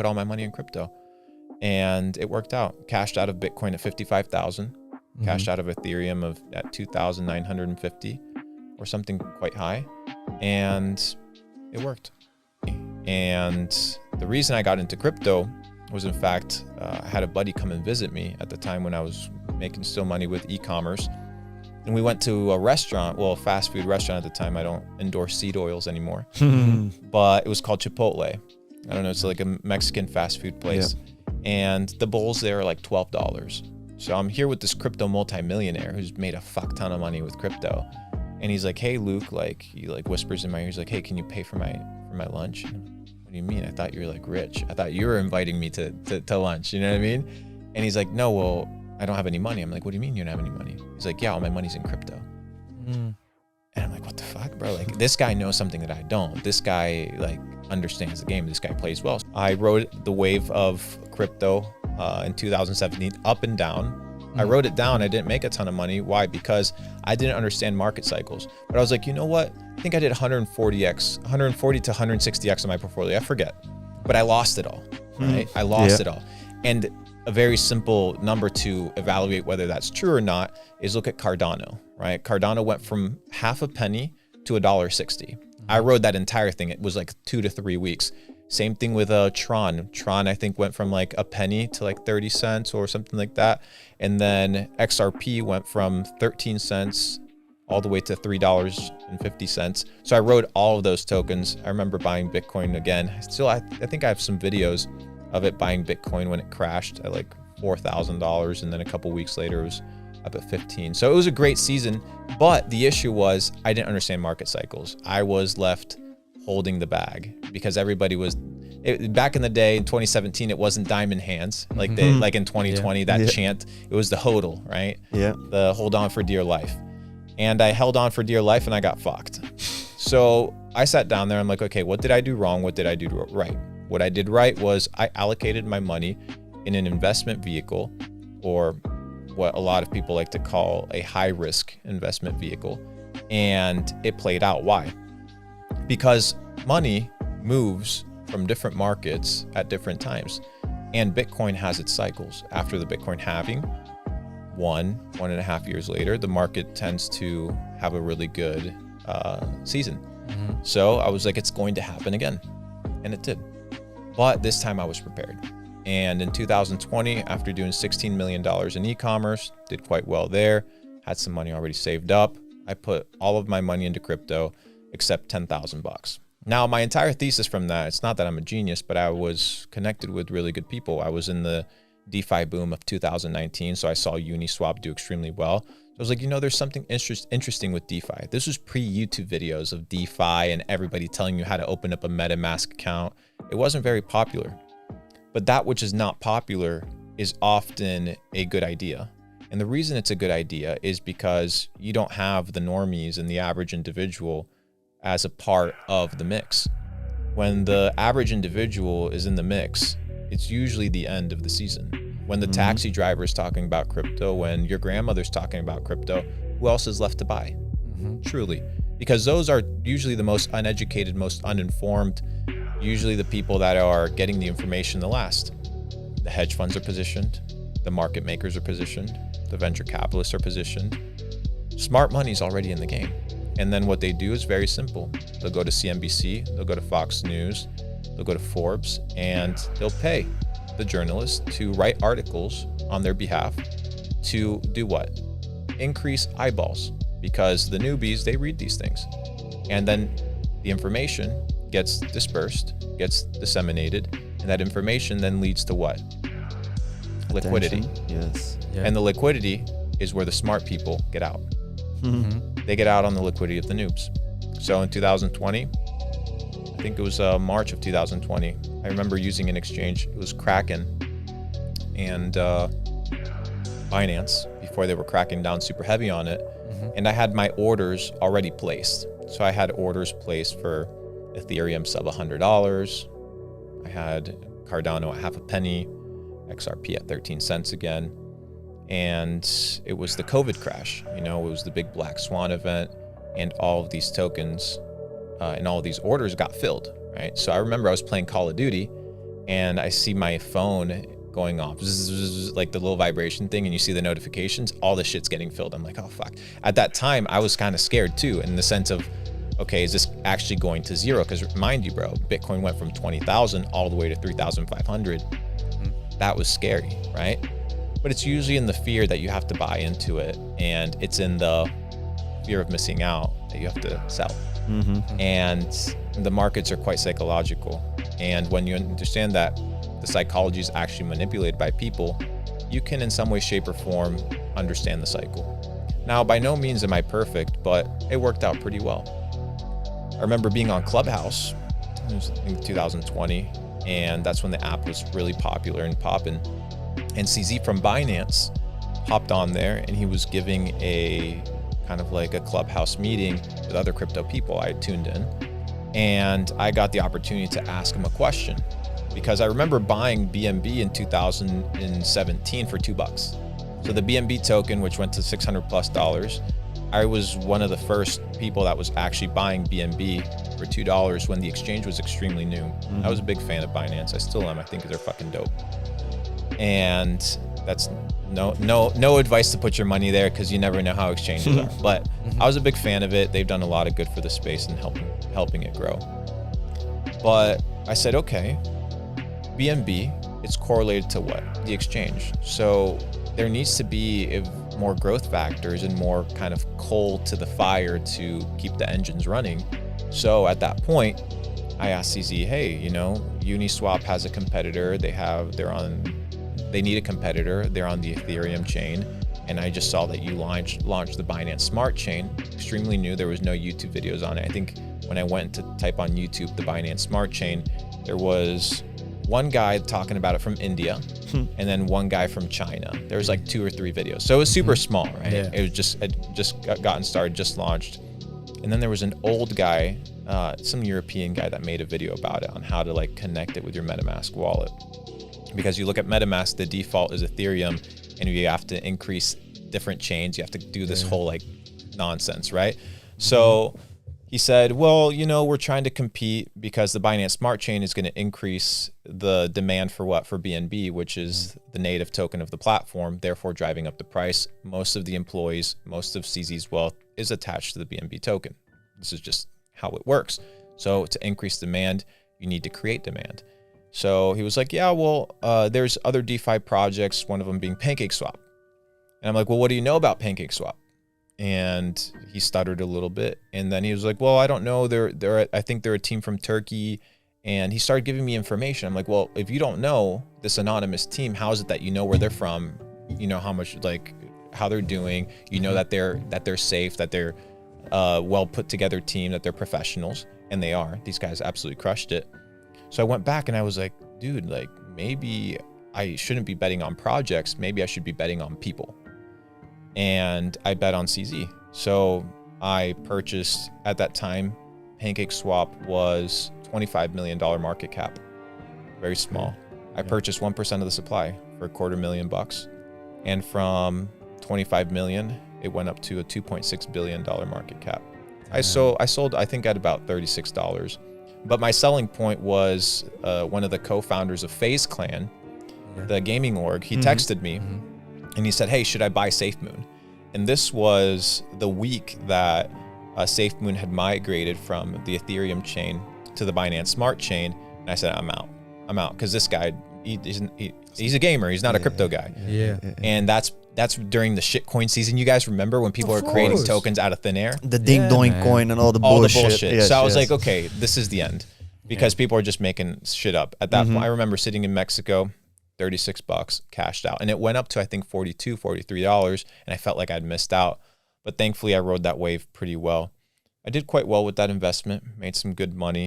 put all my money in crypto. And it worked out. Cashed out of Bitcoin at 55,000, cashed out of Ethereum at 2,950 or something quite high. And it worked. And the reason I got into crypto was, in fact, I had a buddy come and visit me at the time when I was making still money with e-commerce. And we went to a restaurant, well, a fast food restaurant at the time. I don't endorse seed oils anymore, but it was called Chipotle. I don't know, it's like a Mexican fast food place. Yeah. And the bowls there are like $12. So I'm here with this crypto multimillionaire who's made a fuck ton of money with crypto. And he's like, hey, Luke, like, he like whispers in my ear, he's like, hey, can you pay for my lunch? What do you mean? I thought you were like rich. I thought you were inviting me to lunch. You know what I mean? And he's like, no, well, I don't have any money. I'm like, what do you mean you don't have any money? He's like, yeah, all my money's in crypto. And I'm like, what the fuck, bro? Like, this guy knows something that I don't. This guy like understands the game. This guy plays well. I rode the wave of crypto in 2017 up and down. I wrote it down. I didn't make a ton of money. Why? Because I didn't understand market cycles. But I was like, you know what? I think I did 140 to 160x on my portfolio. I forget. But I lost it all, right? I lost it all. And a very simple number to evaluate whether that's true or not is look at Cardano, right? Cardano went from half a penny to $1.60. I rode that entire thing. It was like 2 to 3 weeks. Same thing with Tron. Tron, I think, went from like a penny to like 30 cents or something like that. And then XRP went from 13 cents all the way to $3.50. So I rode all of those tokens. I remember buying Bitcoin again. I think I have some videos of it buying Bitcoin when it crashed at like $4,000. And then a couple weeks later, it was up at 15. So it was a great season. But the issue was I didn't understand market cycles. I was left holding the bag because everybody was back in the day in 2017, it wasn't diamond hands like like in 2020, that chant, it was the hodl, right? Yeah. The hold on for dear life. And I held on for dear life and I got fucked. So I sat down there. I'm like, okay, what did I do wrong? What did I do right? What I did right was I allocated my money in an investment vehicle, or what a lot of people like to call a high risk investment vehicle. And it played out. Why? Because money moves from different markets at different times. And Bitcoin has its cycles. After the Bitcoin halving, 1.5 years later, the market tends to have a really good season. So I was like, it's going to happen again. And it did. But this time I was prepared. And in 2020, after doing $16 million in e-commerce, did quite well there, had some money already saved up. I put all of my money into crypto except $10,000. Now, my entire thesis from that, it's not that I'm a genius, but I was connected with really good people. I was in the DeFi boom of 2019, so I saw Uniswap do extremely well. So I was like, you know, there's something interesting with DeFi. This was pre-YouTube videos of DeFi and everybody telling you how to open up a MetaMask account. It wasn't very popular. But that which is not popular is often a good idea. And the reason it's a good idea is because you don't have the normies and the average individual as a part of the mix. When the average individual is in the mix, it's usually the end of the season. When the taxi driver is talking about crypto, when your grandmother's talking about crypto, who else is left to buy? Truly. Because those are usually the most uneducated, most uninformed, usually the people that are getting the information the last. The hedge funds are positioned, the market makers are positioned, the venture capitalists are positioned. Smart money's already in the game. And then what they do is very simple. They'll go to CNBC, they'll go to Fox News, they'll go to Forbes, and they'll pay the journalists to write articles on their behalf to do what? Increase eyeballs, because the newbies, they read these things. And then the information gets dispersed, gets disseminated, and that information then leads to what? Liquidity. Yes. Yeah. And the liquidity is where the smart people get out. They get out on the liquidity of the noobs. So in 2020, I think it was March of 2020, I remember using an exchange. It was Kraken and Binance before they were cracking down super heavy on it. And I had my orders already placed. So I had orders placed for Ethereum sub $100. I had Cardano at half a penny, XRP at 13 cents again. And it was the COVID crash, you know, it was the big black swan event, and all of these tokens and all of these orders got filled, right? So I remember I was playing Call of Duty and I see my phone going off, like the little vibration thing, and you see the notifications, all the shit's getting filled. I'm like, oh fuck. At that time, I was kind of scared too, in the sense of, okay, is this actually going to zero? Because mind you, bro, Bitcoin went from 20,000 all the way to 3,500. That was scary, right? But it's usually in the fear that you have to buy into it, and it's in the fear of missing out that you have to sell. And the markets are quite psychological. And when you understand that the psychology is actually manipulated by people, you can in some way, shape, or form understand the cycle. Now, by no means am I perfect, but it worked out pretty well. I remember being on Clubhouse, it was in 2020, and that's when the app was really popular and popping. And CZ from Binance hopped on there, and he was giving a kind of like a Clubhouse meeting with other crypto people. I tuned in, and I got the opportunity to ask him a question, because I remember buying BNB in 2017 for $2. So the BNB token, which went to $600+, I was one of the first people that was actually buying BNB for $2 when the exchange was extremely new. I was a big fan of Binance. I still am. I think they're fucking dope. And that's no advice to put your money there, because you never know how exchanges are. But I was a big fan of it. They've done a lot of good for the space and helping it grow. But I said, okay, BNB, it's correlated to what? The exchange. So there needs to be more growth factors and more kind of coal to the fire to keep the engines running. So at that point, I asked CZ, hey, Uniswap has a competitor. They need a competitor. They're on the Ethereum chain. And I just saw that you launched the Binance Smart Chain. Extremely new. There was no YouTube videos on it. I think when I went to type on YouTube the Binance Smart Chain, there was one guy talking about it from India, and then one guy from China. There was like 2 or 3 videos. So it was super small, right? Yeah. It just gotten started, just launched. And then there was an old guy, some European guy, that made a video about it on how to like connect it with your MetaMask wallet. Because you look at MetaMask, the default is Ethereum, and you have to increase different chains. You have to do this whole like nonsense, right? So he said, well, we're trying to compete because the Binance Smart Chain is going to increase the demand for what? For BNB, which is the native token of the platform, therefore driving up the price. Most of the employees, most of CZ's wealth is attached to the BNB token. This is just how it works. So to increase demand, you need to create demand. So he was like, yeah, well, there's other DeFi projects, one of them being PancakeSwap. And I'm like, well, what do you know about PancakeSwap? And he stuttered a little bit. And then he was like, well, I don't know. I think they're a team from Turkey. And he started giving me information. I'm like, well, if you don't know this anonymous team, how is it that you know where they're from? You know how much, like, how they're doing. You know that they're safe, that they're well put together team, that they're professionals. And they are. These guys absolutely crushed it. So I went back and I was like, dude, like, maybe I shouldn't be betting on projects. Maybe I should be betting on people. And I bet on CZ. So I purchased, at that time, PancakeSwap was $25 million market cap. Very small. I purchased 1% of the supply for $250,000. And from 25 million, it went up to a $2.6 billion market cap. I sold, I think, at about $36. But my selling point was one of the co-founders of FaZe Clan, the gaming org. He texted me and he said, hey, should I buy SafeMoon? And this was the week that SafeMoon had migrated from the Ethereum chain to the Binance Smart Chain. And I said, I'm out. Because this guy, he's a gamer. He's not a crypto guy. Yeah. And that's during the shitcoin season. You guys remember when people were creating tokens out of thin air? The ding doink coin and all the bullshit. Yes, so I was like, okay, this is the end. Because people are just making shit up. At that point, I remember sitting in Mexico, $36 cashed out. And it went up to, I think, $42, $43. And I felt like I'd missed out. But thankfully, I rode that wave pretty well. I did quite well with that investment, made some good money.